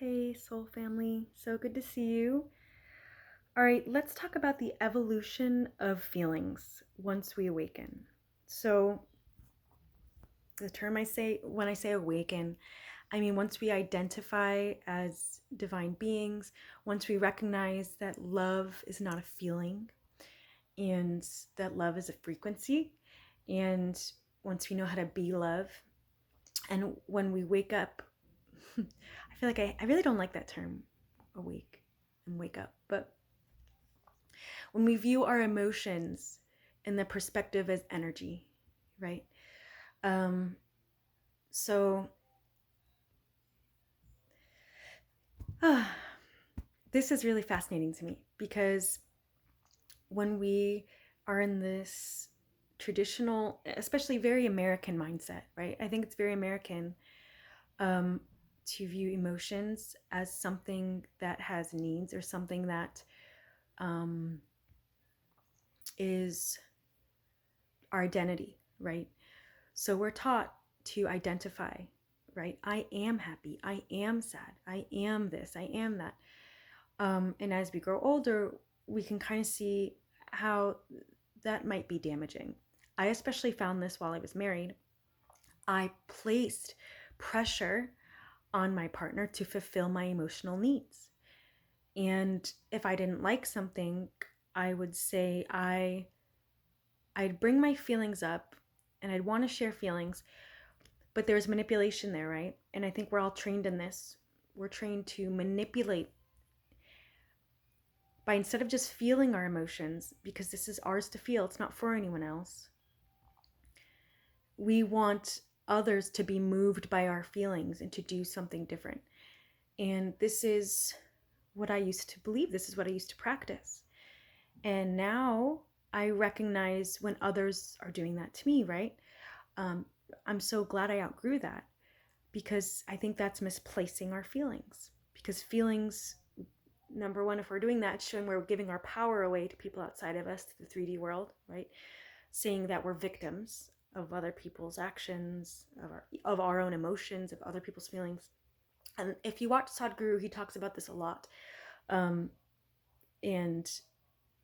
Hey, soul family. So good to see you. All right, let's talk about the evolution of feelings once we awaken. So, the term I say when I say awaken, I mean once we identify as divine beings, once we recognize that love is not a feeling and that love is a frequency, and once we know how to be love, and when we wake up, I feel like I really don't like that term, awake and wake up, but when we view our emotions in the perspective as energy, right? Um, so this is really fascinating to me because when we are in this traditional, especially very American mindset, right? I think it's very American to view emotions as something that has needs or something that um, is our identity, right? So we're taught to identify, right? I am happy. I am sad. I am this. I am that. And as we grow older, we can kind of see how that might be damaging. I especially found this while I was married. I placed pressure on my partner to fulfill my emotional needs. And if I didn't like something, I would say I'd bring my feelings up and I'd want to share feelings, but there's manipulation there, right? And I think we're all trained in this. We're trained to manipulate by, instead of just feeling our emotions, because this is ours to feel, it's not for anyone else. We want others to be moved by our feelings and to do something different. And this is what I used to believe. This is what I used to practice. And now I recognize when others are doing that to me, right? I'm so glad I outgrew that, because I think that's misplacing our feelings. Because feelings, number one, if we're doing that, it's showing we're giving our power away to people outside of us, to the 3D world, right? Saying that we're victims of other people's actions, of our own emotions, of other people's feelings. And if you watch Sadhguru, he talks about this a lot. And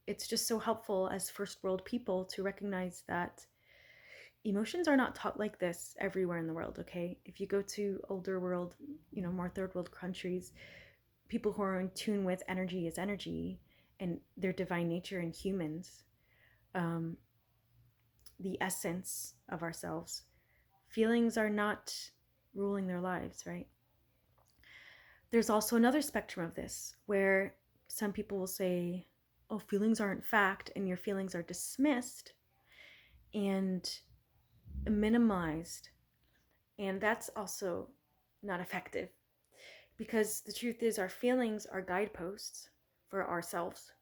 it's just so helpful as first world people to recognize that emotions are not taught like this everywhere in the world, okay? If you go to older world, more third world countries, people who are in tune with energy as energy and their divine nature in humans, the essence of ourselves, feelings are not ruling their lives, right? There's also another spectrum of this where some people will say, oh, feelings aren't fact, and your feelings are dismissed and minimized. And that's also not effective, because the truth is our feelings are guideposts for ourselves.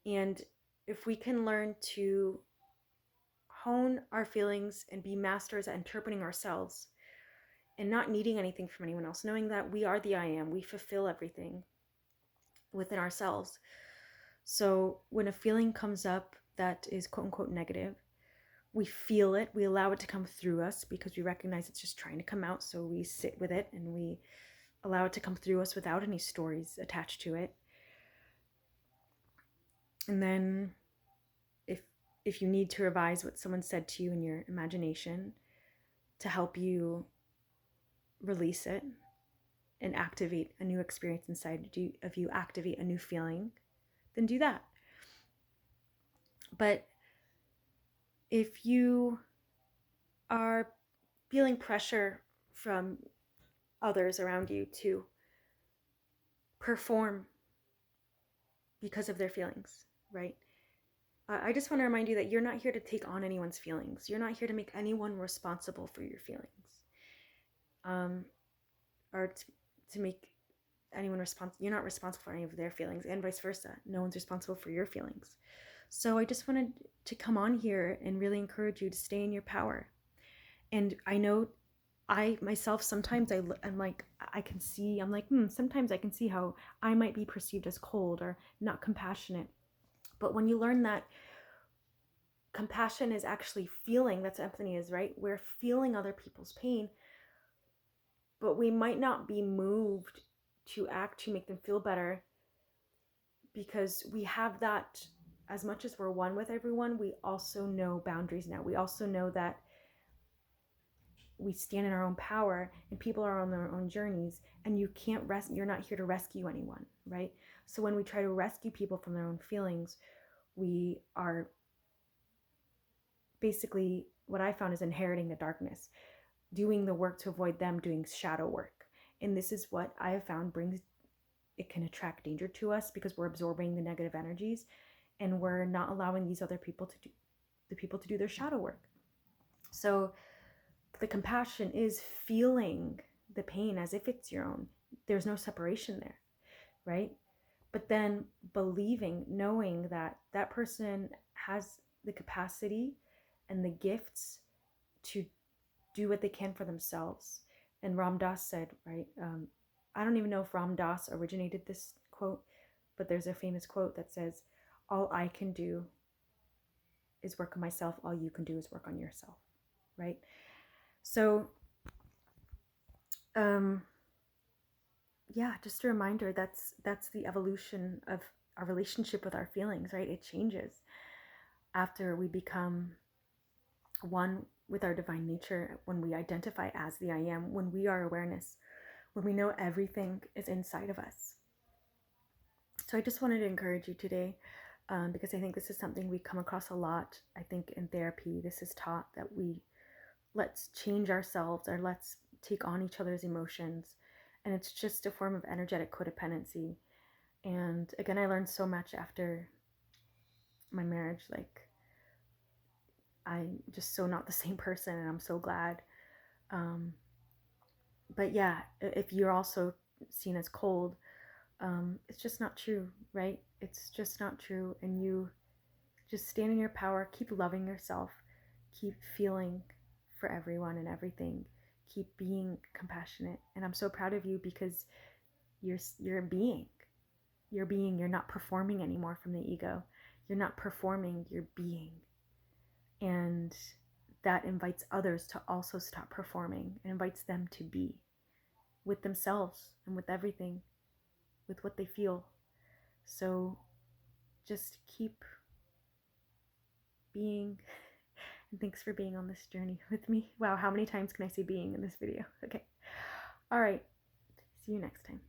And if we can learn to hone our feelings and be masters at interpreting ourselves and not needing anything from anyone else, knowing that we are the I am, we fulfill everything within ourselves. So when a feeling comes up that is quote unquote negative, we feel it, we allow it to come through us because we recognize it's just trying to come out. So we sit with it and we allow it to come through us without any stories attached to it. And then if you need to revise what someone said to you in your imagination to help you release it and activate a new experience inside of you, activate a new feeling, then do that. But if you are feeling pressure from others around you to perform because of their feelings, right? I just want to remind you that you're not here to take on anyone's feelings. You're not here to make anyone responsible for your feelings, or to make anyone responsible. You're not responsible for any of their feelings, and vice versa. No one's responsible for your feelings. So I just wanted to come on here and really encourage you to stay in your power. And I know I myself, sometimes I'm like, I can see, I'm like, sometimes I can see how I might be perceived as cold or not compassionate. But when you learn that compassion is actually feeling, that's what empathy is, right? We're feeling other people's pain. but we might not be moved to act to make them feel better, because we have that, as much as we're one with everyone, we also know boundaries now. We also know that we stand in our own power and people are on their own journeys, and you're not here to rescue anyone, right? So when we try to rescue people from their own feelings, we are basically, what I found is inheriting the darkness, doing the work to avoid them doing shadow work. And this is what I have found it can attract danger to us, because we're absorbing the negative energies and we're not allowing these other people to do their shadow work. So the compassion is feeling the pain as if it's your own. There's no separation there, right? But then believing, knowing that that person has the capacity and the gifts to do what they can for themselves. And Ram Dass said, right? I don't even know if Ram Dass originated this quote, but there's a famous quote that says, "All I can do is work on myself. All you can do is work on yourself," right? So, yeah, just a reminder, that's the evolution of our relationship with our feelings, right? It changes after we become one with our divine nature, when we identify as the I am, when we are awareness, when we know everything is inside of us. So I just wanted to encourage you today, because I think this is something we come across a lot. I think in therapy, this is taught, that let's change ourselves, or let's take on each other's emotions. And it's just a form of energetic codependency. And again, I learned so much after my marriage. Like, I'm just so not the same person, and I'm so glad. But yeah, if you're also seen as cold, it's just not true, right? It's just not true. And you just stand in your power, keep loving yourself, keep feeling for everyone and everything, keep being compassionate. And I'm so proud of you, because you're a being. You're being. You're not performing anymore from the ego. You're not performing, you're being. And that invites others to also stop performing. It invites them to be with themselves and with everything, with what they feel. So just keep being. And thanks for being on this journey with me. Wow, how many times can I say being in this video? Okay. All right. See you next time.